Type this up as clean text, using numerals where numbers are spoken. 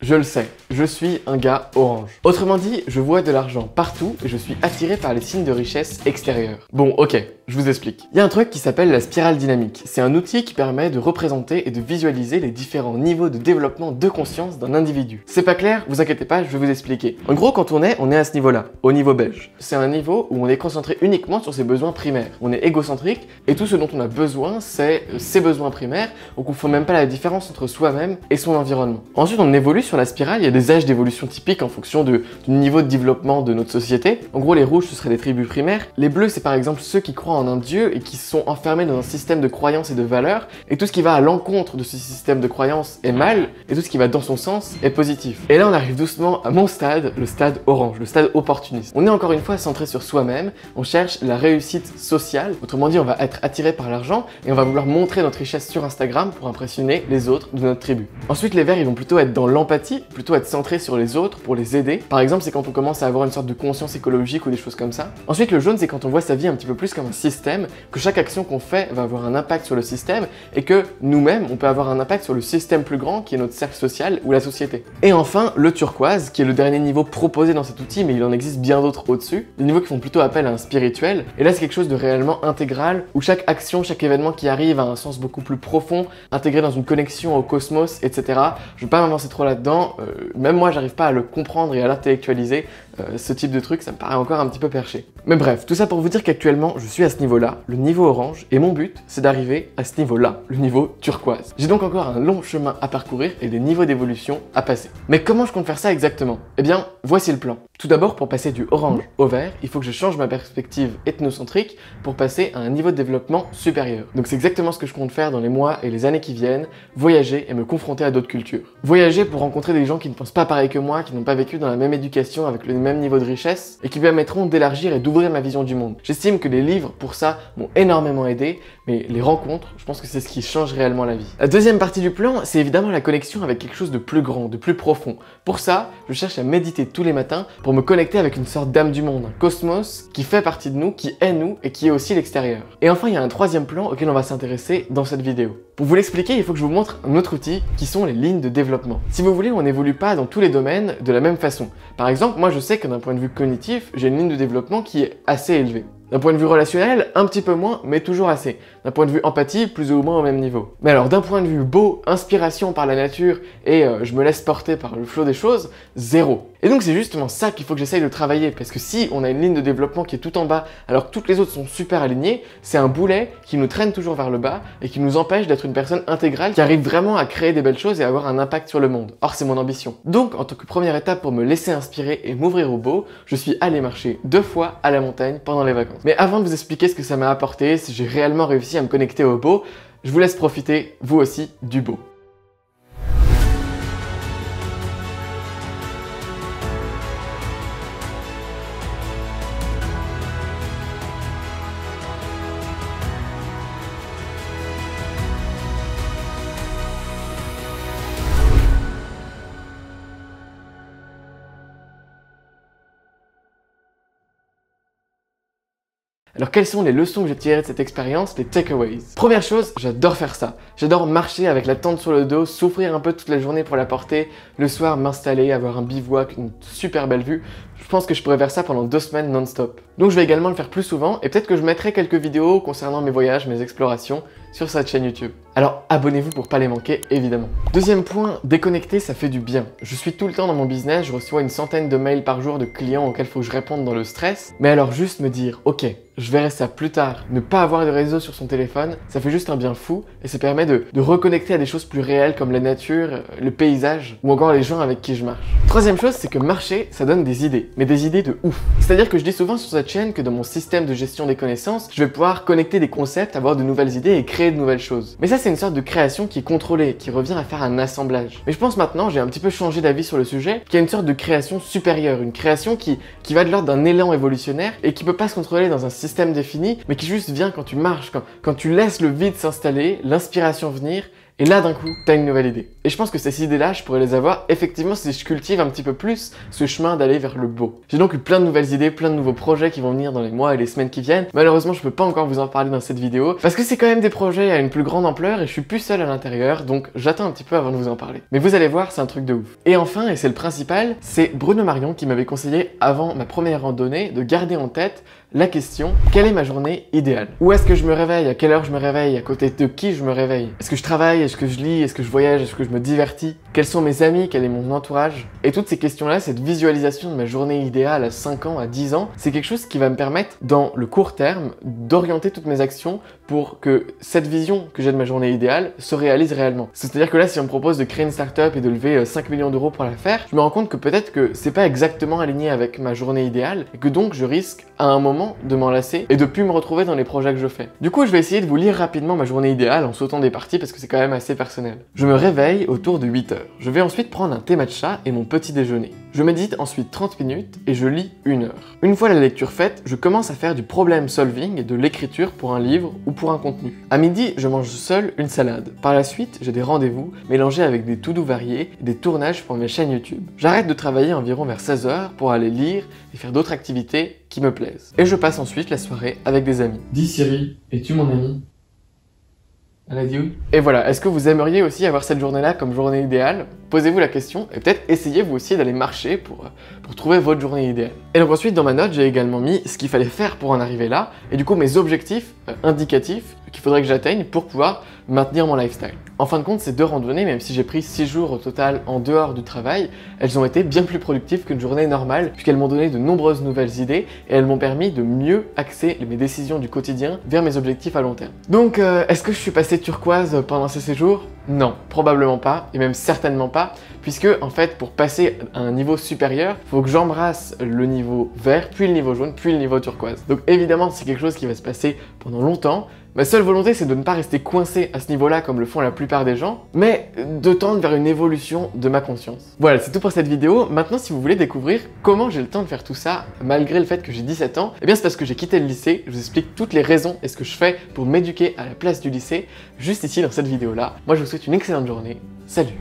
Je le sais, je suis un gars orange. Autrement dit, je vois de l'argent partout et je suis attiré par les signes de richesse extérieurs. Bon, ok, je vous explique. Il y a un truc qui s'appelle la spirale dynamique. C'est un outil qui permet de représenter et de visualiser les différents niveaux de développement de conscience d'un individu. C'est pas clair? Vous inquiétez pas, je vais vous expliquer. En gros, quand on est à ce niveau-là, au niveau beige. C'est un niveau où on est concentré uniquement sur ses besoins primaires. On est égocentrique et tout ce dont on a besoin, c'est ses besoins primaires, donc on ne fait même pas la différence entre soi-même et son environnement. Ensuite, on évolue sur la spirale, il y a des âges d'évolution typiques en fonction du niveau de développement de notre société. En gros, les rouges, ce seraient des tribus primaires. Les bleus, c'est par exemple ceux qui croient en un dieu et qui sont enfermés dans un système de croyances et de valeurs. Et tout ce qui va à l'encontre de ce système de croyances est mal, et tout ce qui va dans son sens est positif. Et là, on arrive doucement à mon stade, le stade orange, le stade opportuniste. On est encore une fois centré sur soi-même, on cherche la réussite sociale. Autrement dit, on va être attiré par l'argent et on va vouloir montrer notre richesse sur Instagram pour impressionner les autres de notre tribu. Ensuite, les verts, ils vont plutôt être dans l'empathie, plutôt être centrés sur les autres pour les aider. Par exemple, c'est quand on commence à avoir une sorte de conscience écologique ou des choses comme ça. Ensuite, le jaune, c'est quand on voit sa vie un petit peu plus comme un système, que chaque action qu'on fait va avoir un impact sur le système et que nous-mêmes, on peut avoir un impact sur le système plus grand qui est notre cercle social ou la société. Et enfin, le turquoise, qui est le dernier niveau proposé dans cet outil, mais il en existe bien d'autres au-dessus. Des niveaux qui font plutôt appel à un spirituel. Et là, c'est quelque chose de réellement intégral, où chaque action, chaque événement qui arrive a un sens beaucoup plus profond, intégré dans une connexion au cosmos, etc. Je vais pas m'avancer trop là-dedans. Même moi, j'arrive pas à le comprendre et à l'intellectualiser. Ce type de truc, ça me paraît encore un petit peu perché. Mais bref, tout ça pour vous dire qu'actuellement, je suis à ce niveau-là, le niveau orange, et mon but, c'est d'arriver à ce niveau-là, le niveau turquoise. J'ai donc encore un long chemin à parcourir et des niveaux d'évolution à passer. Mais comment je compte faire ça exactement? Eh bien, voici le plan. Tout d'abord, pour passer du orange au vert, il faut que je change ma perspective ethnocentrique pour passer à un niveau de développement supérieur. Donc c'est exactement ce que je compte faire dans les mois et les années qui viennent, voyager et me confronter à d'autres cultures. Voyager pour rencontrer des gens qui ne pensent pas pareil que moi, qui n'ont pas vécu dans la même éducation avec le même niveau de richesse et qui permettront d'élargir et d'ouvrir ma vision du monde. J'estime que les livres, pour ça, m'ont énormément aidé, mais les rencontres, je pense que c'est ce qui change réellement la vie. La deuxième partie du plan, c'est évidemment la connexion avec quelque chose de plus grand, de plus profond. Pour ça, je cherche à méditer tous les matins pour me connecter avec une sorte d'âme du monde, un cosmos qui fait partie de nous, qui est nous et qui est aussi l'extérieur. Et enfin, il y a un troisième plan auquel on va s'intéresser dans cette vidéo. Pour vous l'expliquer, il faut que je vous montre un autre outil qui sont les lignes de développement. Si vous voulez, on n'évolue pas dans tous les domaines de la même façon. Par exemple, moi je sais que d'un point de vue cognitif, j'ai une ligne de développement qui est assez élevée. D'un point de vue relationnel, un petit peu moins, mais toujours assez. D'un point de vue empathie, plus ou moins au même niveau. Mais alors, d'un point de vue beau, inspiration par la nature, et je me laisse porter par le flot des choses, zéro. Et donc c'est justement ça qu'il faut que j'essaye de travailler, parce que si on a une ligne de développement qui est tout en bas, alors que toutes les autres sont super alignées, c'est un boulet qui nous traîne toujours vers le bas, et qui nous empêche d'être une personne intégrale, qui arrive vraiment à créer des belles choses et à avoir un impact sur le monde. Or, c'est mon ambition. Donc, en tant que première étape pour me laisser inspirer et m'ouvrir au beau, je suis allé marcher 2 fois à la montagne pendant les vacances. Mais avant de vous expliquer ce que ça m'a apporté, si j'ai réellement réussi à me connecter au beau, je vous laisse profiter, vous aussi, du beau. Alors quelles sont les leçons que j'ai tirées de cette expérience, les takeaways? Première chose, j'adore faire ça. J'adore marcher avec la tente sur le dos, souffrir un peu toute la journée pour la porter, le soir m'installer, avoir un bivouac, une super belle vue. Je pense que je pourrais faire ça pendant 2 semaines non-stop. Donc je vais également le faire plus souvent et peut-être que je mettrai quelques vidéos concernant mes voyages, mes explorations sur cette chaîne YouTube. Alors abonnez-vous pour pas les manquer, évidemment. Deuxième point, déconnecter, ça fait du bien. Je suis tout le temps dans mon business, je reçois une centaine de mails par jour de clients auxquels il faut que je réponde dans le stress. Mais alors juste me dire, ok, je verrai ça plus tard. Ne pas avoir de réseau sur son téléphone, ça fait juste un bien fou et ça permet de reconnecter à des choses plus réelles comme la nature, le paysage ou encore les gens avec qui je marche. Troisième chose, c'est que marcher, ça donne des idées, mais des idées de ouf. C'est-à-dire que je dis souvent sur cette chaîne que dans mon système de gestion des connaissances, je vais pouvoir connecter des concepts, avoir de nouvelles idées et créer de nouvelles choses. Mais ça, c'est une sorte de création qui est contrôlée, qui revient à faire un assemblage. Mais je pense maintenant, j'ai un petit peu changé d'avis sur le sujet, qu'il y a une sorte de création supérieure, une création qui va de l'ordre d'un élan évolutionnaire et qui peut pas se contrôler dans un système défini, mais qui juste vient quand tu marches, quand tu laisses le vide s'installer, l'inspiration venir Et là d'un coup, t'as une nouvelle idée. Et je pense que ces idées-là, je pourrais les avoir effectivement si je cultive un petit peu plus ce chemin d'aller vers le beau. J'ai donc eu plein de nouvelles idées, plein de nouveaux projets qui vont venir dans les mois et les semaines qui viennent. Malheureusement, je peux pas encore vous en parler dans cette vidéo parce que c'est quand même des projets à une plus grande ampleur et je suis plus seul à l'intérieur, donc j'attends un petit peu avant de vous en parler. Mais vous allez voir, c'est un truc de ouf. Et enfin, et c'est le principal, c'est Bruno Marion qui m'avait conseillé avant ma première randonnée de garder en tête la question, quelle est ma journée idéale? Où est-ce que je me réveille? À quelle heure je me réveille? À côté de qui je me réveille? Est-ce que je travaille? Est-ce que je lis? Est-ce que je voyage? Est-ce que je me divertis? Quels sont mes amis? Quel est mon entourage? Et toutes ces questions-là, cette visualisation de ma journée idéale à 5 ans, à 10 ans, c'est quelque chose qui va me permettre, dans le court terme, d'orienter toutes mes actions pour que cette vision que j'ai de ma journée idéale se réalise réellement. C'est-à-dire que là, si on me propose de créer une startup et de lever 5 millions d'euros pour la faire, je me rends compte que peut-être que c'est pas exactement aligné avec ma journée idéale et que donc je risque à un moment de m'en lasser et de plus me retrouver dans les projets que je fais. Du coup, je vais essayer de vous lire rapidement ma journée idéale en sautant des parties parce que c'est quand même assez personnel. Je me réveille autour de 8 heures. Je vais ensuite prendre un thé matcha et mon petit déjeuner. Je médite ensuite 30 minutes et je lis 1 heure. Une fois la lecture faite, je commence à faire du problem solving et de l'écriture pour un livre ou pour un contenu. À midi, je mange seul une salade. Par la suite, j'ai des rendez-vous mélangés avec des to-do variés et des tournages pour mes chaînes YouTube. J'arrête de travailler environ vers 16 heures pour aller lire et faire d'autres activités qui me plaisent. Et je passe ensuite la soirée avec des amis. Dis Siri, es-tu mon ami? Elle a dit oui. Et voilà, est-ce que vous aimeriez aussi avoir cette journée-là comme journée idéale? Posez-vous la question et peut-être essayez vous aussi d'aller marcher pour trouver votre journée idéale. Et donc ensuite, dans ma note, j'ai également mis ce qu'il fallait faire pour en arriver là et du coup mes objectifs indicatifs qu'il faudrait que j'atteigne pour pouvoir maintenir mon lifestyle. En fin de compte, ces 2 randonnées, même si j'ai pris 6 jours au total en dehors du travail, elles ont été bien plus productives qu'une journée normale puisqu'elles m'ont donné de nombreuses nouvelles idées et elles m'ont permis de mieux axer mes décisions du quotidien vers mes objectifs à long terme. Donc, est-ce que je suis passé turquoise pendant ces séjours? Non, probablement pas, et même certainement pas, puisque en fait, pour passer à un niveau supérieur, il faut que j'embrasse le niveau vert, puis le niveau jaune, puis le niveau turquoise. Donc évidemment, c'est quelque chose qui va se passer pendant longtemps. Ma seule volonté, c'est de ne pas rester coincé à ce niveau-là comme le font la plupart des gens, mais de tendre vers une évolution de ma conscience. Voilà, c'est tout pour cette vidéo. Maintenant, si vous voulez découvrir comment j'ai le temps de faire tout ça, malgré le fait que j'ai 17 ans, eh bien c'est parce que j'ai quitté le lycée. Je vous explique toutes les raisons et ce que je fais pour m'éduquer à la place du lycée, juste ici dans cette vidéo-là. Moi, je vous souhaite une excellente journée. Salut!